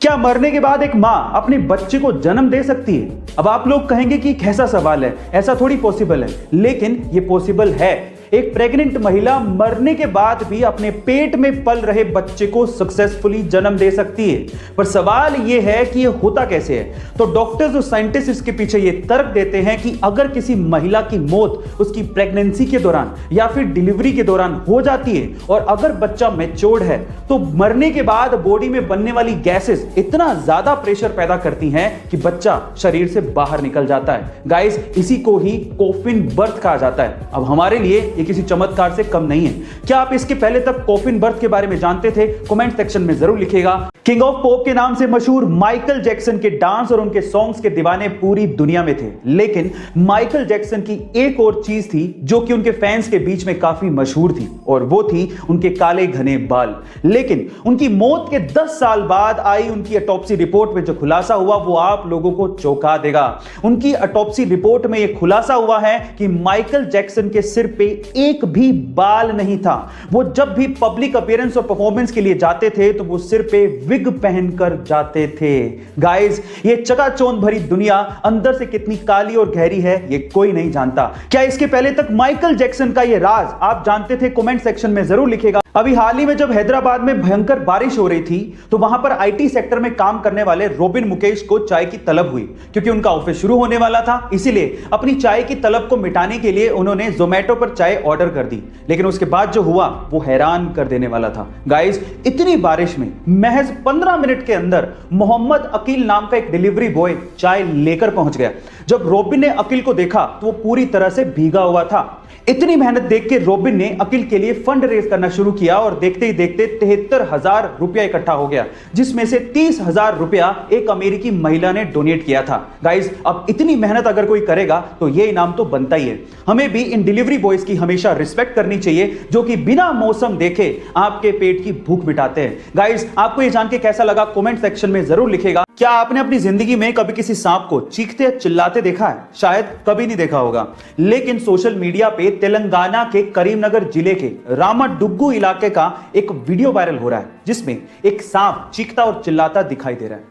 क्या मरने के बाद एक मां अपने बच्चे को जन्म दे सकती है? अब आप लोग कहेंगे कि कैसा सवाल है, ऐसा थोड़ी पॉसिबल है, लेकिन ये पॉसिबल है। एक प्रेग्नेंट महिला मरने के बाद भी अपने पेट में पल रहे बच्चे को सक्सेसफुली जन्म दे सकती है। पर सवाल यह है कि यह होता कैसे है। तो डॉक्टर्स और साइंटिस्ट इसके पीछे यह तर्क देते हैं कि अगर किसी महिला की मौत उसकी प्रेगनेंसी के दौरान या फिर डिलीवरी के दौरान हो जाती है और अगर बच्चा मैच्योर्ड है तो मरने के बाद बॉडी में बनने वाली गैसेस इतना ज्यादा प्रेशर पैदा करती हैं कि बच्चा शरीर से बाहर निकल जाता है। गाइस, इसी को ही कॉफिन बर्थ कहा जाता है। अब हमारे लिए ये किसी चमत्कार से कम नहीं है। क्या आप इसके पहले तक कॉफिन बर्थ के बारे में जानते थे? कमेंट सेक्शन में जरूर लिखिएगा। किंग ऑफ पॉप के नाम से मशहूर माइकल जैक्सन के डांस और उनके सॉन्ग्स के दीवाने पूरी दुनिया में थे, लेकिन माइकल जैक्सन की एक और चीज थी जो कि उनके फैंस के बीच में काफी मशहूर थी, और वो थी उनके काले घने बाल। लेकिन उनकी मौत के 10 साल बाद आई उनकी ऑटोप्सी रिपोर्ट में जो खुलासा हुआ वो आप लोगों को चौंका देगा। उनकी ऑटोप्सी रिपोर्ट में यह खुलासा हुआ है कि माइकल जैक्सन के सिर पे एक भी बाल नहीं था। वो जब भी पब्लिक अपीयरेंस और परफॉर्मेंस के लिए जाते थे तो वो सिर पे विग पहनकर जाते थे। गाइस, ये चकाचौंध भरी दुनिया अंदर से कितनी काली और गहरी है ये कोई नहीं जानता। क्या इसके पहले तक माइकल जैक्सन का ये राज आप जानते थे? कमेंट सेक्शन में जरूर लिखिएगा। अभी हाल ही में जब हैदराबाद में भयंकर बारिश हो रही थी तो वहां पर आईटी सेक्टर में काम करने वाले रोबिन मुकेश को चाय की तलब हुई, क्योंकि उनका ऑफिस शुरू होने वाला था। इसीलिए अपनी चाय की तलब को मिटाने के लिए उन्होंने जोमेटो पर चाय ऑर्डर कर दी, लेकिन उसके बाद जो हुआ वो हैरान कर देने वाला था। गाइस, इतनी बारिश में महज 15 मिनट के अंदर मोहम्मद अकील नाम का एक डिलीवरी बॉय चाय लेकर पहुंच गया। जब रोबिन ने अकील को देखा तो वो पूरी तरह से भीगा हुआ था। इतनी मेहनत देख के रोबिन ने अकील के लिए फंड रेज करना शुरू किया और देखते ही देखते 73,000 रुपया इकट्ठा हो गया, जिसमें से 30,000 रुपया एक अमेरिकी महिला ने डोनेट किया था। गाइस, अब इतनी मेहनत अगर कोई करेगा तो ये इनाम तो बनता ही है। हमें भी इन डिलीवरी बॉयज की हमेशा रिस्पेक्ट करनी चाहिए जो कि बिना मौसम देखे आपके पेट की भूख मिटाते हैं। गाइस, आपको ये जान के कैसा लगा? कमेंट सेक्शन में जरूर लिखिएगा। क्या आपने अपनी जिंदगी में कभी किसी सांप को चीखते या चिल्लाते देखा है? शायद कभी नहीं देखा होगा, लेकिन सोशल मीडिया पे तेलंगाना के करीमनगर जिले के रामाडुग्गू इलाके का एक वीडियो वायरल हो रहा है जिसमें एक सांप चीखता और चिल्लाता दिखाई दे रहा है।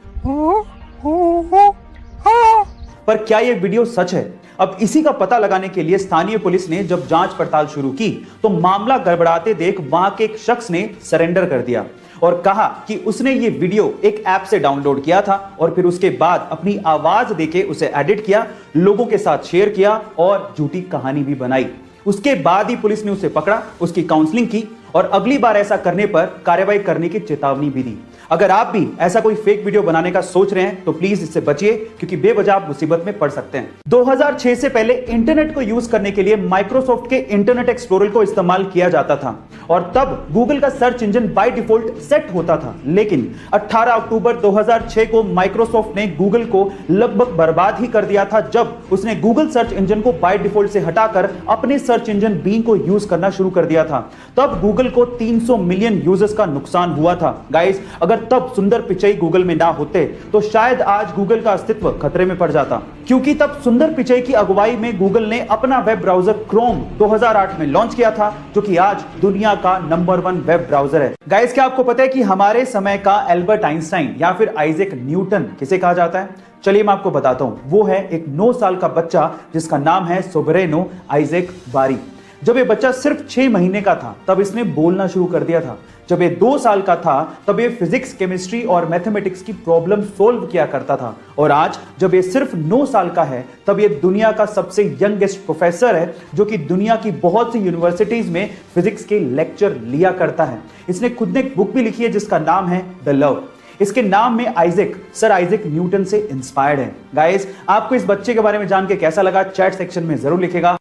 पर क्या यह वीडियो सच है? अब इसी का पता लगाने के लिए स्थानीय पुलिस ने जब जांच पड़ताल शुरू की तो मामला गड़बड़ाते देख वहां के एक शख्स ने सरेंडर कर दिया और कहा कि उसने ये वीडियो एक ऐप से डाउनलोड किया था और फिर उसके बाद अपनी आवाज देके उसे एडिट किया, लोगों के साथ शेयर किया और झूठी कहानी भी बनाई। उसके बाद ही पुलिस ने उसे पकड़ा, उसकी काउंसलिंग की और अगली बार ऐसा करने पर कार्रवाई करने की चेतावनी भी दी। अगर आप भी ऐसा कोई फेक वीडियो बनाने का सोच रहे हैं तो प्लीज इससे बचिए, क्योंकि बेवजह आप मुसीबत में पड़ सकते हैं। 2006 से पहले इंटरनेट को यूज करने के लिए माइक्रोसॉफ्ट के इंटरनेट एक्सप्लोरर को इस्तेमाल किया जाता था और तब गूगल का search engine by default set होता था। लेकिन 18 अक्टूबर 2006 को माइक्रोसॉफ्ट ने गूगल को लगभग बर्बाद ही कर दिया था जब उसने गूगल सर्च इंजन को बाय डिफॉल्ट से हटाकर अपने सर्च इंजन बींग को यूज करना शुरू कर दिया था। तब गूगल को 300 मिलियन यूजर्स का नुकसान हुआ था। गाइस, अगर तब सुंदर पिचई गूगल में ना होते तो शायद आज गूगल का अस्तित्व खतरे में पड़ जाता, क्योंकि तब सुंदर पिचई की अगुवाई में गूगल ने अपना वेब ब्राउजर क्रोम 2008 में लॉन्च किया था, जो कि आज दुनिया का नंबर 1 वेब ब्राउजर है। गाइस, क्या आपको पता है कि हमारे समय का एल्बर्ट आइंस्टाइन या फिर आइजैक न्यूटन किसे कहा जाता है? चलिए मैं आपको बताता हूं। वो है एक 9 साल का बच्चा जिसका नाम है सोबरेनो आइजैक बारी। जब ये बच्चा सिर्फ 6 महीने का था तब इसने बोलना शुरू कर दिया था। जब ये 2 साल का था तब ये फिजिक्स, केमिस्ट्री और मैथमेटिक्स की प्रॉब्लम सोल्व किया करता था, और आज जब ये सिर्फ 9 साल का है तब ये दुनिया का सबसे यंगेस्ट प्रोफेसर है जो कि दुनिया की बहुत सी यूनिवर्सिटीज में फिजिक्स के लेक्चर लिया करता है। इसने खुद ने एक बुक भी लिखी है जिसका नाम है द लव। इसके नाम में आइजैक सर आइजैक न्यूटन से इंस्पायर्ड है। गाइस, आपको इस बच्चे के बारे में जान के कैसा लगा? चैट सेक्शन में जरूर लिखेगा।